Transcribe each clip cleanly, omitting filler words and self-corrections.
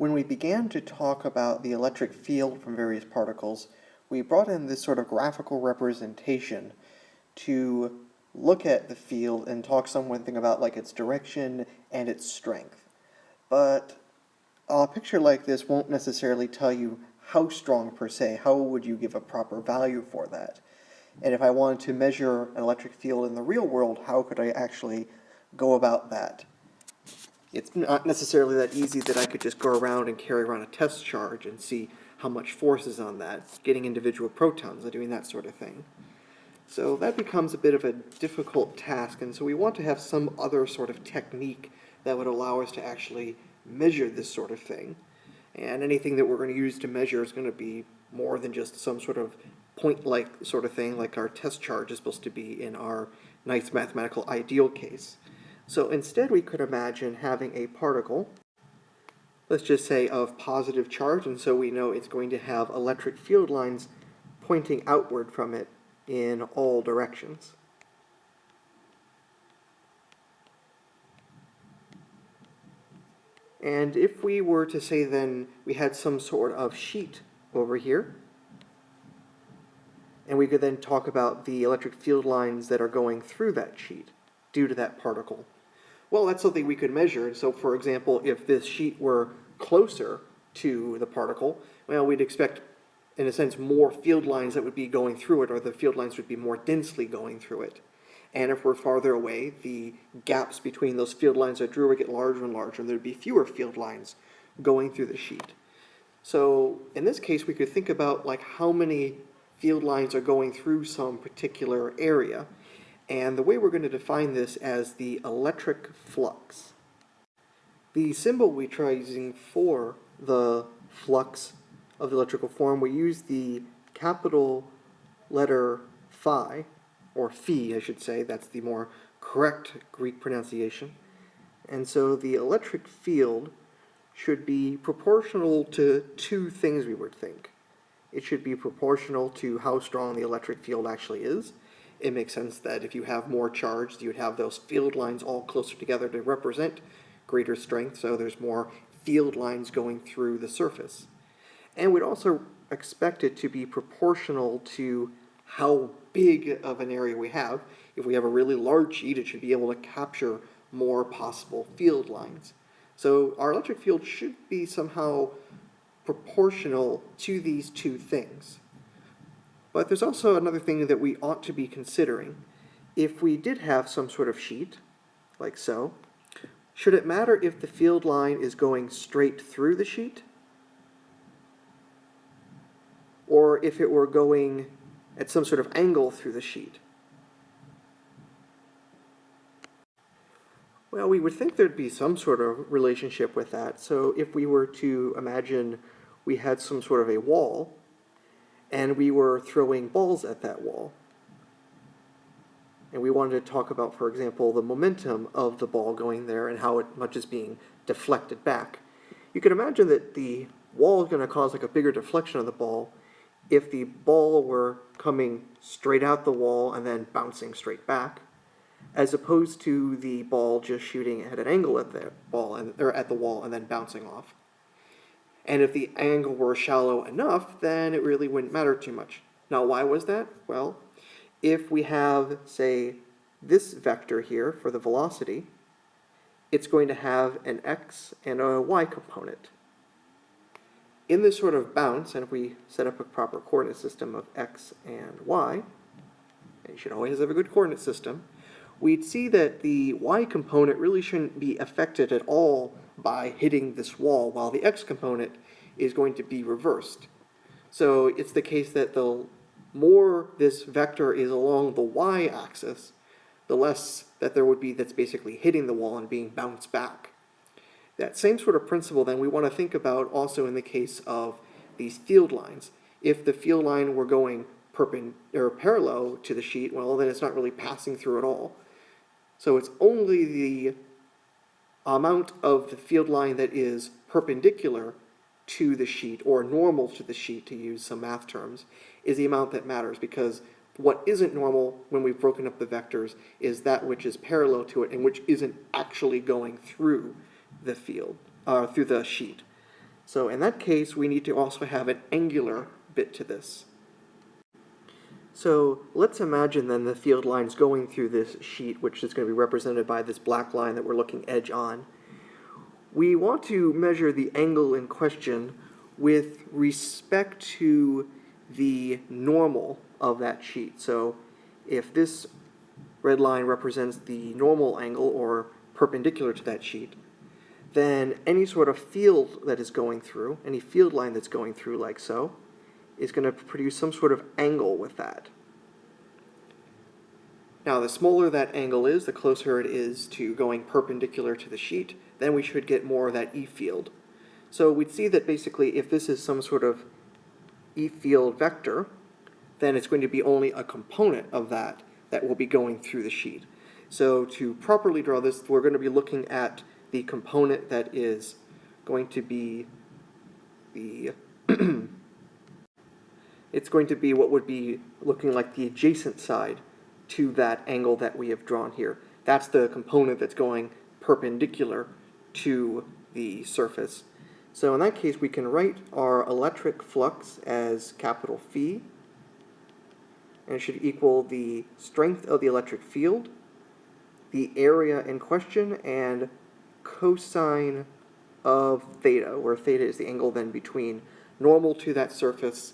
When we began to talk about the electric field from various particles, we brought in this sort of graphical representation to look at the field and talk something about like its direction and its strength. But a picture like this won't necessarily tell you how strong per se. How would you give a proper value for that? And if I wanted to measure an electric field in the real world, how could I actually go about that? It's not necessarily that easy that I could just go around and carry around a test charge and see how much force is on that, getting individual protons and doing that sort of thing. So that becomes a bit of a difficult task, and so we want to have some other sort of technique that would allow us to actually measure this sort of thing. And anything that we're going to use to measure is going to be more than just some sort of point-like sort of thing like our test charge is supposed to be in our nice mathematical ideal case. So instead we could imagine having a particle, let's just say of positive charge, and so we know it's going to have electric field lines pointing outward from it in all directions. And if we were to say then we had some sort of sheet over here, and we could then talk about the electric field lines that are going through that sheet due to that particle. Well, that's something we could measure. And so, for example, if this sheet were closer to the particle, well, we'd expect, in a sense, more field lines that would be going through it, or the field lines would be more densely going through it. And if we're farther away, the gaps between those field lines that drew would get larger and larger, and there'd be fewer field lines going through the sheet. So, in this case, we could think about like how many field lines are going through some particular area. And the way we're going to define this as the electric flux. The symbol we try using for the flux of the electrical form, we use the capital letter phi, or phi I should say, that's the more correct Greek pronunciation. And so the electric field should be proportional to two things, we would think. It should be proportional to how strong the electric field actually is. It makes sense that if you have more charge, you would have those field lines all closer together to represent greater strength, so there's more field lines going through the surface. And we'd also expect it to be proportional to how big of an area we have. If we have a really large sheet, it should be able to capture more possible field lines. So our electric field should be somehow proportional to these two things. But there's also another thing that we ought to be considering. If we did have some sort of sheet, like so, should it matter if the field line is going straight through the sheet? Or if it were going at some sort of angle through the sheet? Well, we would think there'd be some sort of relationship with that. So if we were to imagine we had some sort of a wall, and we were throwing balls at that wall. And we wanted to talk about, for example, the momentum of the ball going there and how much is being deflected back. You can imagine that the wall is going to cause like a bigger deflection of the ball if the ball were coming straight out the wall and then bouncing straight back, as opposed to the ball just shooting at an angle at the ball or at the wall and then bouncing off. And if the angle were shallow enough, then it really wouldn't matter too much. Now, why was that? Well, if we have, say, this vector here for the velocity, it's going to have an x and a y component. In this sort of bounce, and if we set up a proper coordinate system of x and y, and you should always have a good coordinate system, we'd see that the y component really shouldn't be affected at all by hitting this wall, while the x component is going to be reversed. So it's the case that the more this vector is along the y-axis, the less that there would be that's basically hitting the wall and being bounced back. That same sort of principle then we want to think about also in the case of these field lines. If the field line were going parallel to the sheet, well, then it's not really passing through at all. So it's only the amount of the field line that is perpendicular to the sheet, or normal to the sheet to use some math terms, is the amount that matters, because what isn't normal when we've broken up the vectors is that which is parallel to it and which isn't actually going through the field, through the sheet. So in that case, we need to also have an angular bit to this. So let's imagine then the field lines going through this sheet, which is going to be represented by this black line that we're looking edge on. We want to measure the angle in question with respect to the normal of that sheet. So if this red line represents the normal angle or perpendicular to that sheet, then any sort of field that is going through, any field line that's going through like so, is going to produce some sort of angle with that. Now, the smaller that angle is, the closer it is to going perpendicular to the sheet, then we should get more of that E field. So we'd see that basically if this is some sort of E field vector, then it's going to be only a component of that that will be going through the sheet. So to properly draw this, we're going to be looking at the component that is going to be the it's going to be what would be looking like the adjacent side to that angle that we have drawn here. That's the component that's going perpendicular to the surface. So in that case, we can write our electric flux as capital Phi, and it should equal the strength of the electric field, the area in question, and cosine of theta, where theta is the angle then between normal to that surface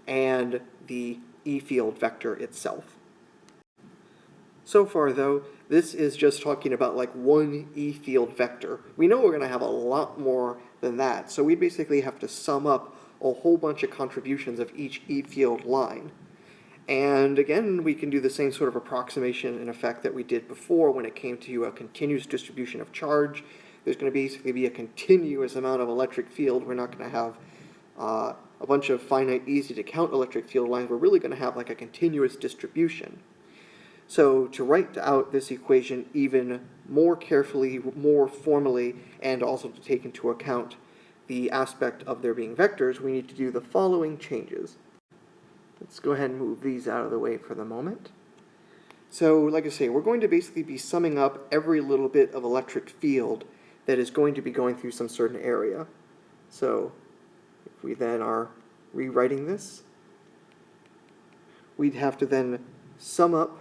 and the E field vector itself. So far, though, this is just talking about like one E field vector. We know we're going to have a lot more than that, so we basically have to sum up a whole bunch of contributions of each E field line. And again, we can do the same sort of approximation in effect that we did before when it came to a continuous distribution of charge. There's going to basically be a continuous amount of electric field. We're not going to have a bunch of finite, easy-to-count electric field lines. We're really going to have like a continuous distribution. So to write out this equation even more carefully, more formally, and also to take into account the aspect of there being vectors, we need to do the following changes. Let's go ahead and move these out of the way for the moment. So, like I say, we're going to basically be summing up every little bit of electric field that is going to be going through some certain area. So, if we then are rewriting this, we'd have to then sum up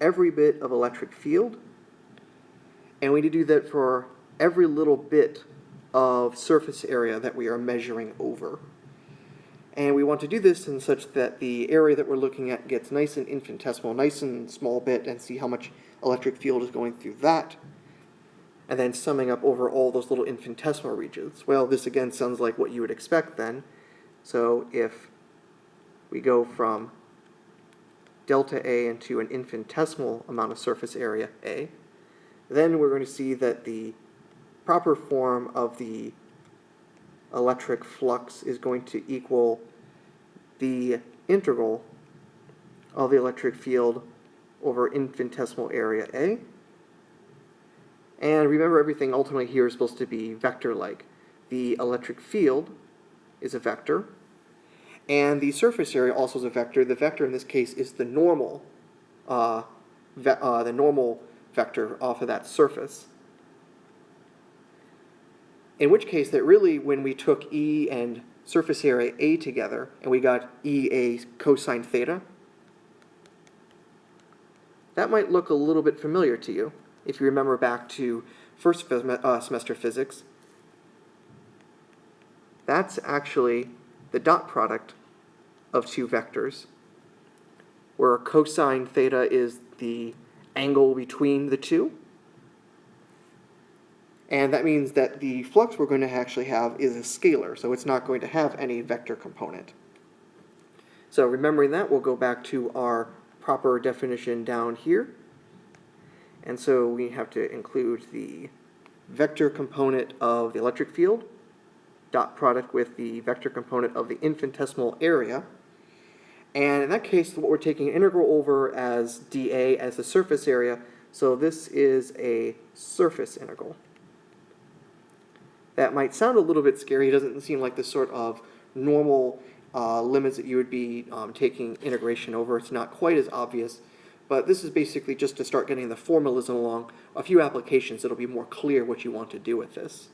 every bit of electric field, and we need to do that for every little bit of surface area that we are measuring over. And we want to do this in such that the area that we're looking at gets nice and infinitesimal, nice and small bit, and see how much electric field is going through that, and then summing up over all those little infinitesimal regions. Well, this again sounds like what you would expect then. So if we go from delta A into an infinitesimal amount of surface area A, then we're going to see that the proper form of the electric flux is going to equal the integral of the electric field over infinitesimal area A. And remember, everything ultimately here is supposed to be vector-like. The electric field is a vector, and the surface area also is a vector. The vector in this case is the normal vector off of that surface. In which case, that really, when we took E and surface area A together, and we got EA cosine theta, that might look a little bit familiar to you. If you remember back to first semester physics, that's actually the dot product of two vectors, where cosine theta is the angle between the two. And that means that the flux we're going to actually have is a scalar, so it's not going to have any vector component. So remembering that, we'll go back to our proper definition down here. And so we have to include the vector component of the electric field, dot product with the vector component of the infinitesimal area. And in that case, what we're taking an integral over as dA as the surface area, so this is a surface integral. That might sound a little bit scary. It doesn't seem like the sort of normal limits that you would be taking integration over. It's not quite as obvious, but this is basically just to start getting the formalism along. A few applications, it'll be more clear what you want to do with this.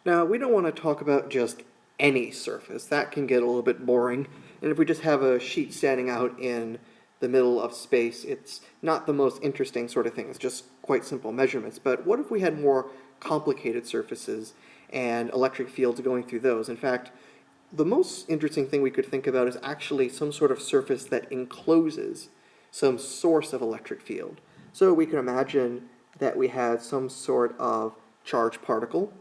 Now, we don't want to talk about just any surface. That can get a little bit boring. And if we just have a sheet standing out in the middle of space, it's not the most interesting sort of thing. It's just quite simple measurements. But what if we had more complicated surfaces and electric fields going through those? In fact, the most interesting thing we could think about is actually some sort of surface that encloses some source of electric field. So we can imagine that we had some sort of charged particle,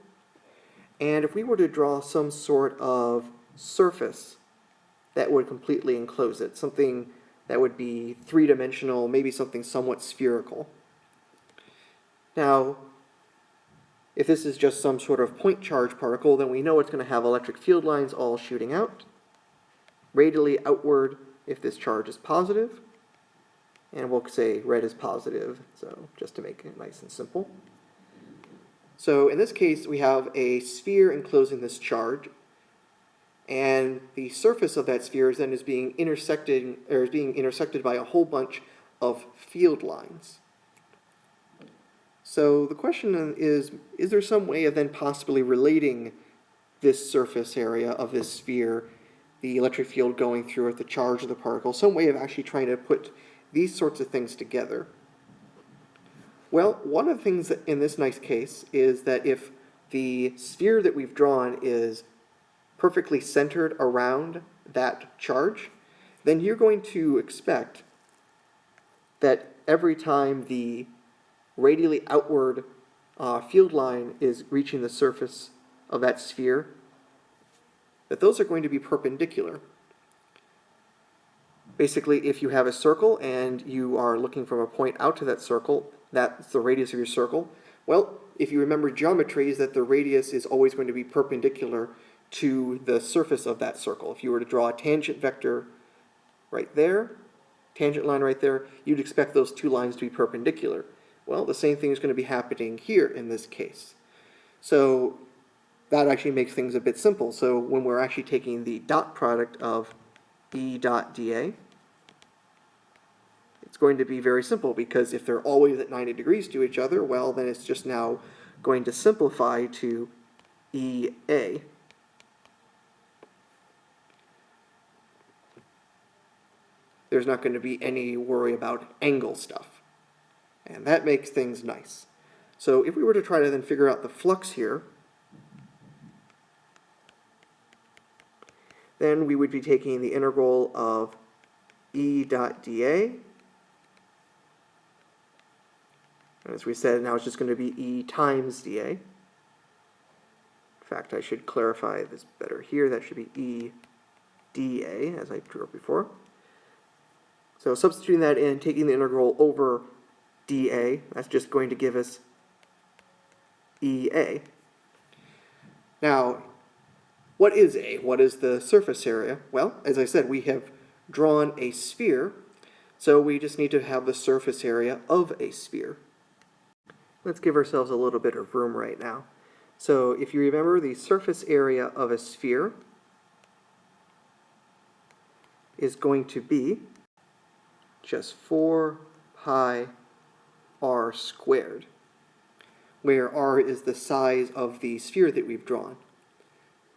and if we were to draw some sort of surface that would completely enclose it, something that would be three-dimensional, maybe something somewhat spherical. Now, if this is just some sort of point charge particle, then we know it's going to have electric field lines all shooting out, radially outward if this charge is positive, and we'll say red is positive, so just to make it nice and simple. So in this case, we have a sphere enclosing this charge, and the surface of that sphere is then being intersected by a whole bunch of field lines. So the question is there some way of then possibly relating this surface area of this sphere, the electric field going through it, the charge of the particle, some way of actually trying to put these sorts of things together? Well, one of the things that in this nice case is that if the sphere that we've drawn is perfectly centered around that charge, then you're going to expect that every time the radially outward field line is reaching the surface of that sphere, that those are going to be perpendicular. Basically, if you have a circle and you are looking from a point out to that circle, that's the radius of your circle. Well, if you remember geometry, is that the radius is always going to be perpendicular to the surface of that circle. If you were to draw a tangent vector right there, tangent line right there, you'd expect those two lines to be perpendicular. Well, the same thing is going to be happening here in this case. So that actually makes things a bit simple. So when we're actually taking the dot product of E dot dA, it's going to be very simple, because if they're always at 90 degrees to each other, well, then it's just now going to simplify to EA. There's not going to be any worry about angle stuff. And that makes things nice. So if we were to try to then figure out the flux here, then we would be taking the integral of E dot dA. As we said, now it's just going to be E times dA. In fact, I should clarify this better here. That should be E dA, as I drew up before. So substituting that in, taking the integral over dA, that's just going to give us EA. Now, what is A? What is the surface area? Well, as I said, we have drawn a sphere, so we just need to have the surface area of a sphere. Let's give ourselves a little bit of room right now. So if you remember, the surface area of a sphere is going to be just 4 pi r squared, where r is the size of the sphere that we've drawn.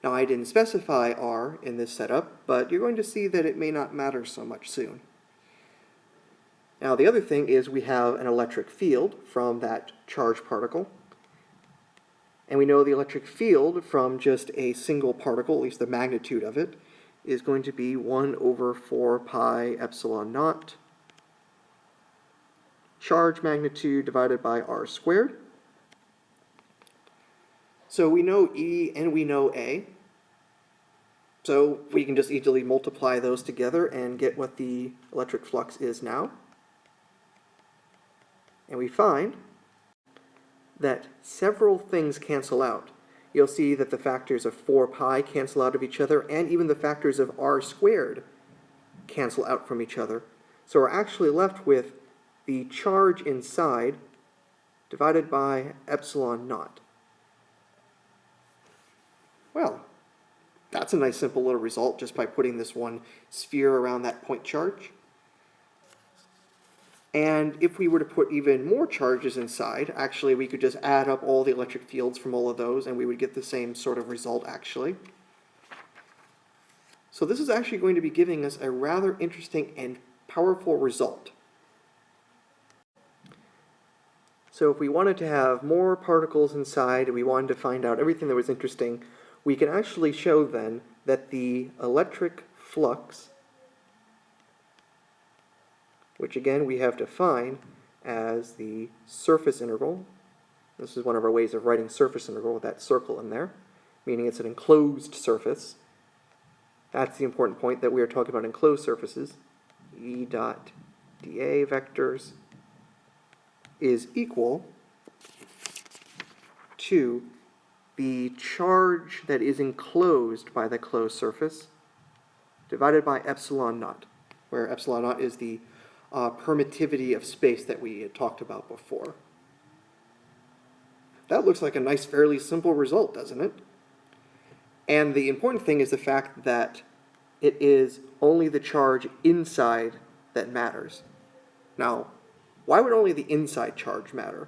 Now, I didn't specify r in this setup, but you're going to see that it may not matter so much soon. Now, the other thing is we have an electric field from that charged particle, and we know the electric field from just a single particle, at least the magnitude of it, is going to be 1 over 4 pi epsilon naught charge magnitude divided by r squared. So we know E and we know A. So we can just easily multiply those together and get what the electric flux is now. And we find that several things cancel out. You'll see that the factors of 4 pi cancel out of each other, and even the factors of r squared cancel out from each other. So we're actually left with the charge inside divided by epsilon naught. Well, that's a nice simple little result just by putting this one sphere around that point charge. And if we were to put even more charges inside, actually we could just add up all the electric fields from all of those and we would get the same sort of result actually. So this is actually going to be giving us a rather interesting and powerful result. So if we wanted to have more particles inside and we wanted to find out everything that was interesting, we can actually show then that the electric flux, which again we have defined as the surface integral. This is one of our ways of writing surface integral with that circle in there, meaning it's an enclosed surface. That's the important point, that we are talking about enclosed surfaces. E dot dA vectors is equal to the charge that is enclosed by the closed surface divided by epsilon naught, where epsilon naught is the permittivity of space that we had talked about before. That looks like a nice, fairly simple result, doesn't it? And the important thing is the fact that it is only the charge inside that matters. Now, why would only the inside charge matter?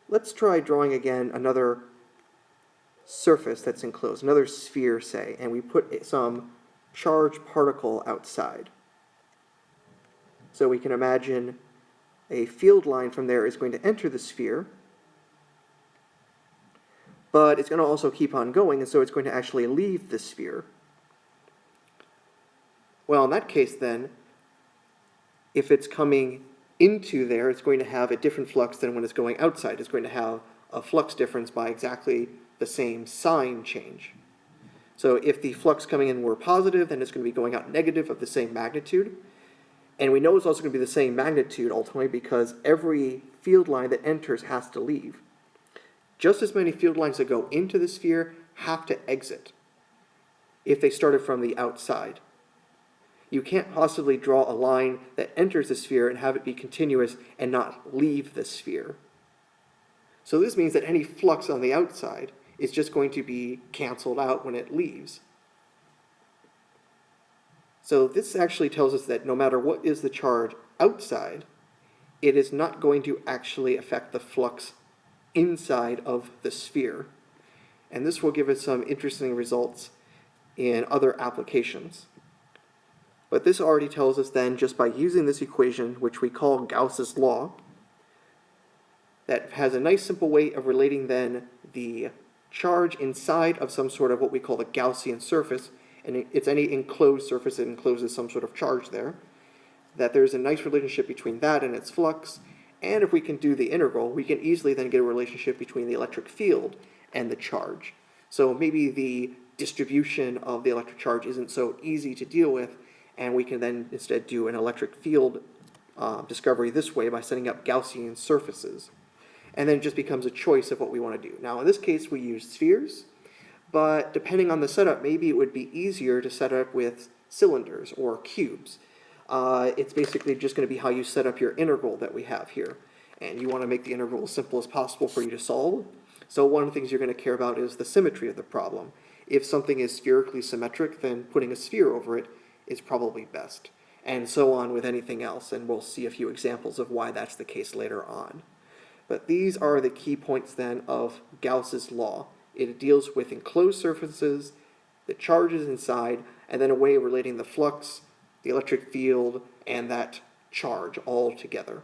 Let's try drawing again another surface that's enclosed, another sphere, say, and we put some charged particle outside. So we can imagine a field line from there is going to enter the sphere, but it's going to also keep on going, and so it's going to actually leave the sphere. Well, in that case then, if it's coming into there, it's going to have a different flux than when it's going outside. It's going to have a flux difference by exactly the same sign change. So if the flux coming in were positive, then it's going to be going out negative of the same magnitude. And we know it's also going to be the same magnitude ultimately because every field line that enters has to leave. Just as many field lines that go into the sphere have to exit if they started from the outside. You can't possibly draw a line that enters the sphere and have it be continuous and not leave the sphere. So this means that any flux on the outside is just going to be canceled out when it leaves. So this actually tells us that no matter what is the charge outside, it is not going to actually affect the flux inside of the sphere. And this will give us some interesting results in other applications. But this already tells us then, just by using this equation, which we call Gauss's law, that has a nice simple way of relating then the charge inside of some sort of what we call the Gaussian surface, and it's any enclosed surface that encloses some sort of charge there, that there's a nice relationship between that and its flux, and if we can do the integral, we can easily then get a relationship between the electric field and the charge. So maybe the distribution of the electric charge isn't so easy to deal with, and we can then instead do an electric field discovery this way by setting up Gaussian surfaces. And then it just becomes a choice of what we want to do. Now in this case we use spheres, but depending on the setup, maybe it would be easier to set up with cylinders or cubes. It's basically just going to be how you set up your integral that we have here. And you want to make the integral as simple as possible for you to solve. So one of the things you're going to care about is the symmetry of the problem. If something is spherically symmetric, then putting a sphere over it is probably best. And so on with anything else, and we'll see a few examples of why that's the case later on. But these are the key points then of Gauss's law. It deals with enclosed surfaces, the charges inside, and then a way of relating the flux, the electric field, and that charge all together.